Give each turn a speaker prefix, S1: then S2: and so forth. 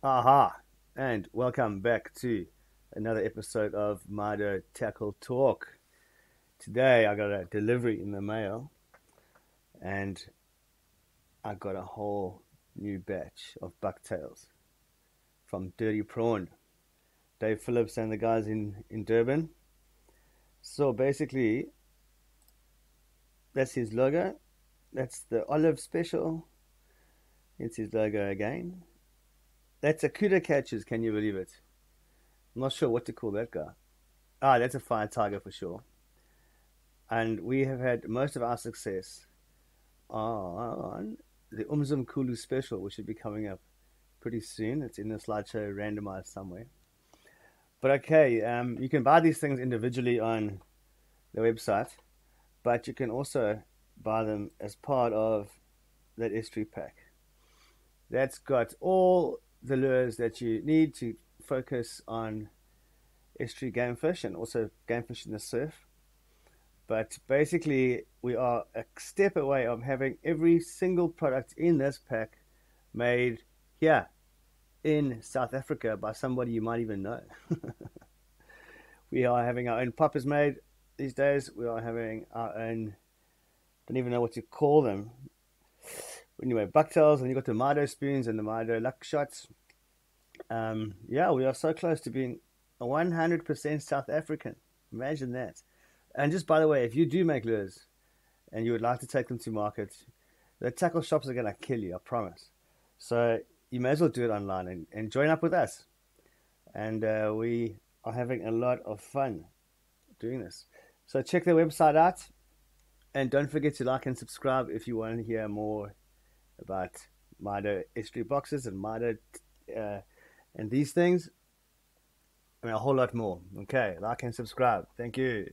S1: Aha, and welcome back to another episode of MYDO Tackle Talk. Today I got a delivery in the mail and I got a whole new batch of bucktails from Dirty Prawn, Dave Phillips and the guys in Durban. So basically, that's his logo. That's the olive special. It's his logo again. That's a Cuda catches, can you believe it? I'm not sure what to call that guy. Ah, that's a fire tiger for sure. And we have had most of our success on the Kulu special, which should be coming up pretty soon. It's in the slideshow randomized somewhere. But okay, you can buy these things individually on the website, but you can also buy them as part of that estuary pack. That's got all the lures that you need to focus on estuary game fish and also game fish in the surf. But basically, we are a step away of having every single product in this pack made here in South Africa by somebody you might even know. We are having our own poppers made these days. We are having our own, don't even know what to call them. Anyway, bucktails, and you got the MYDO spoons and the MYDO luck shots. Yeah, we are so close to being 100% South African. Imagine that. And just by the way, if you do make lures and you would like to take them to market, the tackle shops are going to kill you, I promise. So you may as well do it online and join up with us. And we are having a lot of fun doing this. So check their website out. And don't forget to like and subscribe if you want to hear more about MYDO Estuary Boxes and MYDO and these things. And a whole lot more. Okay, like and subscribe. Thank you.